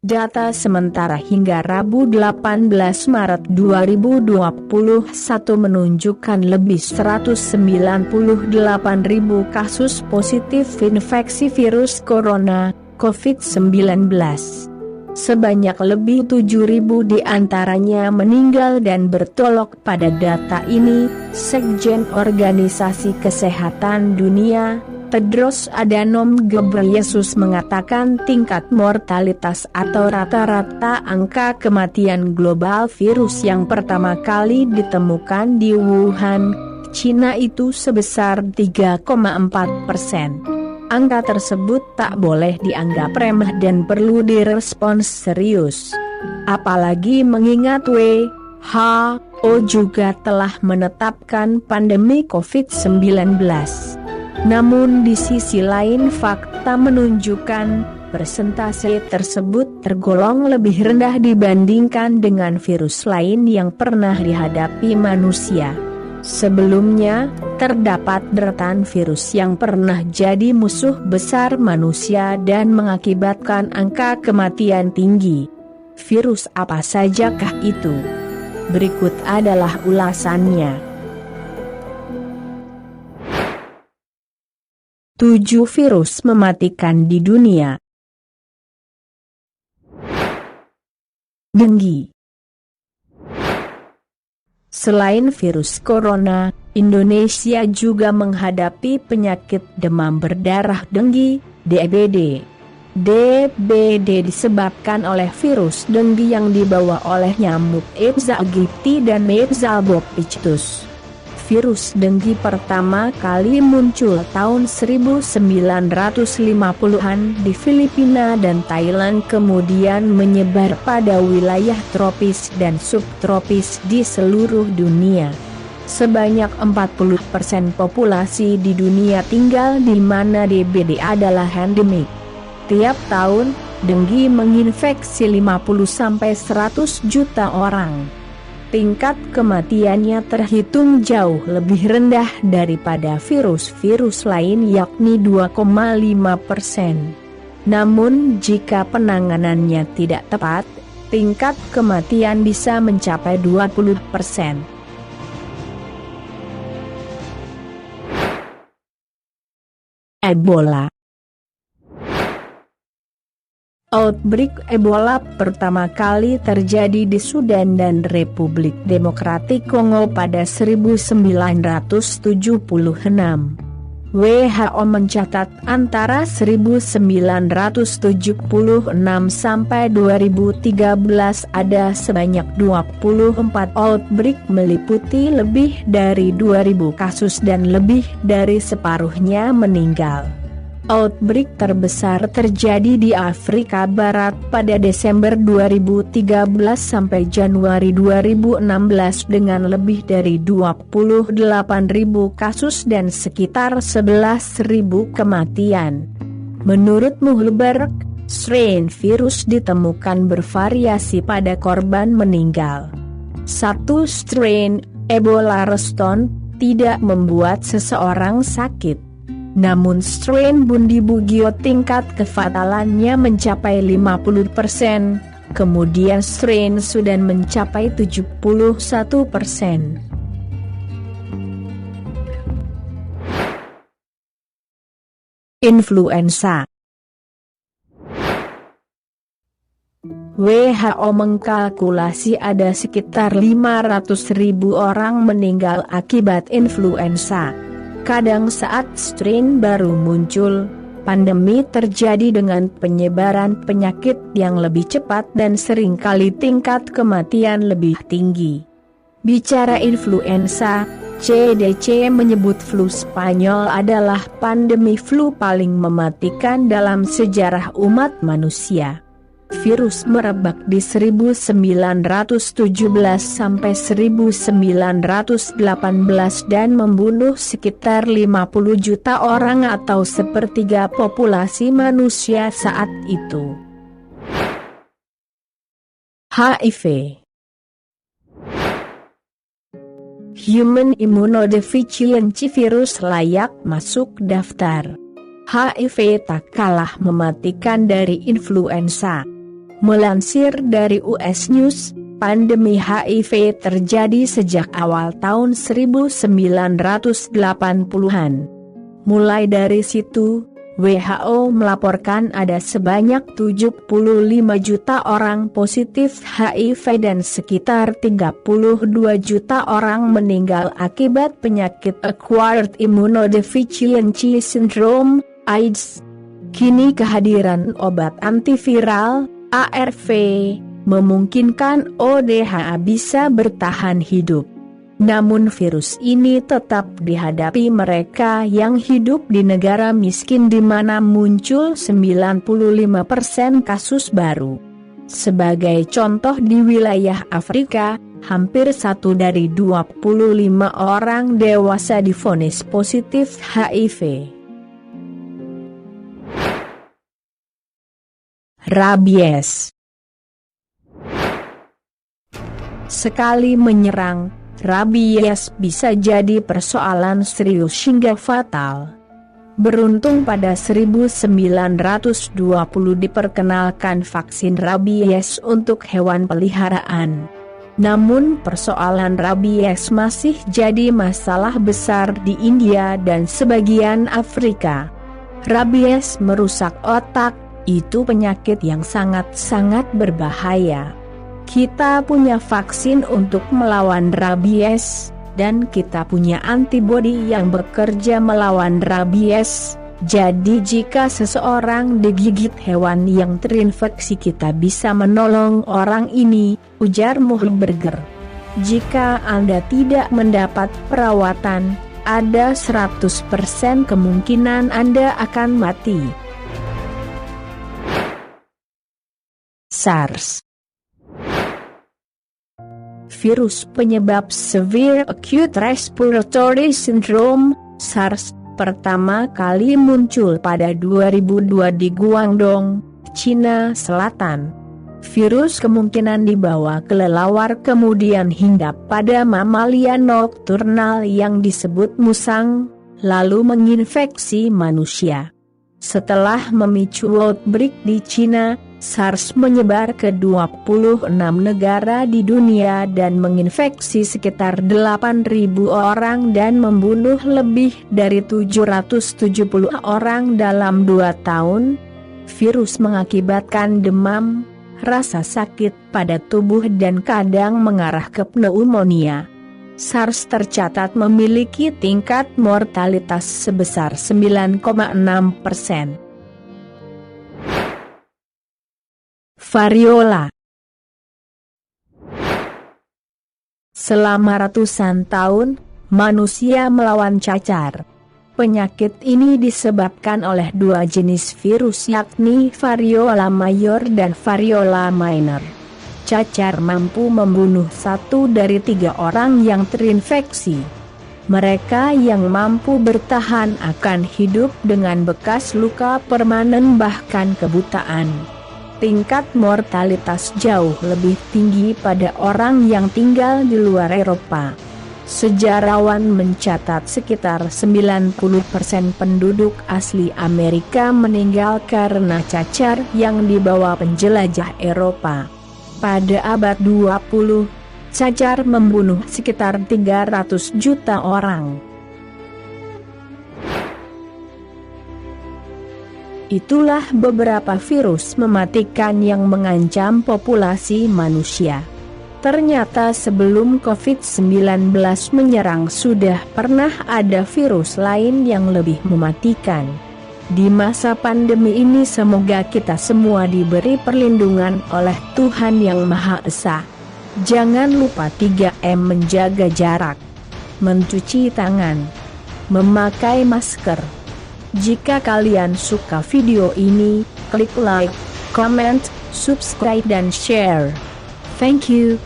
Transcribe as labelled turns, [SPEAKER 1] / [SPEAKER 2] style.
[SPEAKER 1] Data sementara hingga Rabu 18 Maret 2021 menunjukkan lebih 198.000 kasus positif infeksi virus corona, COVID-19. Sebanyak lebih 7.000 diantaranya meninggal dan bertolak. Pada data ini, Sekjen Organisasi Kesehatan Dunia, Tedros Adhanom Ghebreyesus mengatakan tingkat mortalitas atau rata-rata angka kematian global virus yang pertama kali ditemukan di Wuhan, Cina itu sebesar 3,4%. Angka tersebut tak boleh dianggap remeh dan perlu direspons serius. Apalagi mengingat WHO juga telah menetapkan pandemi COVID-19. Namun di sisi lain fakta menunjukkan persentase tersebut tergolong lebih rendah dibandingkan dengan virus lain yang pernah dihadapi manusia. Sebelumnya, terdapat deretan virus yang pernah jadi musuh besar manusia dan mengakibatkan angka kematian tinggi. Virus apa sajakah itu? Berikut adalah ulasannya. 7 virus mematikan di dunia. Denggi. Selain virus corona, Indonesia juga menghadapi penyakit demam berdarah denggi, DBD. DBD disebabkan oleh virus denggi yang dibawa oleh nyamuk Aedes aegypti dan Mesalbovichtus. Virus denggi pertama kali muncul tahun 1950-an di Filipina dan Thailand, kemudian menyebar pada wilayah tropis dan subtropis di seluruh dunia. Sebanyak 40% populasi di dunia tinggal di mana DBD adalah endemik. Tiap tahun, denggi menginfeksi 50-100 juta orang. Tingkat kematiannya terhitung jauh lebih rendah daripada virus-virus lain yakni 2,5%. Namun jika penanganannya tidak tepat, tingkat kematian bisa mencapai 20%. Ebola. Outbreak Ebola pertama kali terjadi di Sudan dan Republik Demokratik Kongo pada 1976. WHO mencatat antara 1976 sampai 2013 ada sebanyak 24 outbreak meliputi lebih dari 2.000 kasus dan lebih dari separuhnya meninggal. Outbreak terbesar terjadi di Afrika Barat pada Desember 2013 sampai Januari 2016 dengan lebih dari 28.000 kasus dan sekitar 11.000 kematian. Menurut Muhlberg, strain virus ditemukan bervariasi pada korban meninggal. Satu strain, Ebola reston, tidak membuat seseorang sakit. Namun strain Bundibugyo tingkat kefatalannya mencapai 50%, kemudian strain Sudan mencapai 71%. Influenza. WHO mengkalkulasi ada sekitar 500.000 orang meninggal akibat influenza. Kadang saat strain baru muncul, pandemi terjadi dengan penyebaran penyakit yang lebih cepat dan seringkali tingkat kematian lebih tinggi. Bicara influenza, CDC menyebut flu Spanyol adalah pandemi flu paling mematikan dalam sejarah umat manusia. Virus merebak di 1917 sampai 1918 dan membunuh sekitar 50 juta orang atau sepertiga populasi manusia saat itu. HIV. Human Immunodeficiency Virus layak masuk daftar. HIV tak kalah mematikan dari influenza. Melansir dari US News, pandemi HIV terjadi sejak awal tahun 1980-an. Mulai dari situ, WHO melaporkan ada sebanyak 75 juta orang positif HIV dan sekitar 32 juta orang meninggal akibat penyakit Acquired Immunodeficiency Syndrome, AIDS. Kini kehadiran obat antiviral, ARV, memungkinkan ODH bisa bertahan hidup. Namun virus ini tetap dihadapi mereka yang hidup di negara miskin di mana muncul 95% kasus baru. Sebagai contoh di wilayah Afrika, hampir 1 dari 25 orang dewasa divonis positif HIV. Rabies. Sekali menyerang, rabies bisa jadi persoalan serius hingga fatal. Beruntung pada 1920 diperkenalkan vaksin rabies untuk hewan peliharaan. Namun persoalan rabies masih jadi masalah besar di India dan sebagian Afrika. Rabies merusak otak. Itu penyakit yang sangat-sangat berbahaya. Kita punya vaksin untuk melawan rabies, dan kita punya antibodi yang bekerja melawan rabies. Jadi jika seseorang digigit hewan yang terinfeksi kita bisa menolong orang ini, ujar Muhlberger. Jika Anda tidak mendapat perawatan, ada 100% kemungkinan Anda akan mati. SARS. Virus penyebab Severe Acute Respiratory Syndrome, SARS, pertama kali muncul pada 2002 di Guangdong, Cina Selatan. Virus kemungkinan dibawa kelelawar kemudian hinggap pada mamalia nokturnal yang disebut musang, lalu menginfeksi manusia. Setelah memicu outbreak di Cina, SARS menyebar ke 26 negara di dunia dan menginfeksi sekitar 8.000 orang dan membunuh lebih dari 770 orang dalam 2 tahun. Virus mengakibatkan demam, rasa sakit pada tubuh dan kadang mengarah ke pneumonia. SARS tercatat memiliki tingkat mortalitas sebesar 9,6%. Variola. Selama ratusan tahun, manusia melawan cacar. Penyakit ini disebabkan oleh 2 jenis virus yakni variola mayor dan variola minor. Cacar mampu membunuh 1 dari 3 orang yang terinfeksi. Mereka yang mampu bertahan akan hidup dengan bekas luka permanen bahkan kebutaan. Tingkat mortalitas jauh lebih tinggi pada orang yang tinggal di luar Eropa. Sejarawan mencatat sekitar 90% penduduk asli Amerika meninggal karena cacar yang dibawa penjelajah Eropa. Pada abad 20, cacar membunuh sekitar 300 juta orang. Itulah beberapa virus mematikan yang mengancam populasi manusia. Ternyata sebelum COVID-19 menyerang sudah pernah ada virus lain yang lebih mematikan. Di masa pandemi ini semoga kita semua diberi perlindungan oleh Tuhan Yang Maha Esa. Jangan lupa 3M, menjaga jarak, mencuci tangan, memakai masker. Jika kalian suka video ini, klik like, comment, subscribe dan share. Thank you.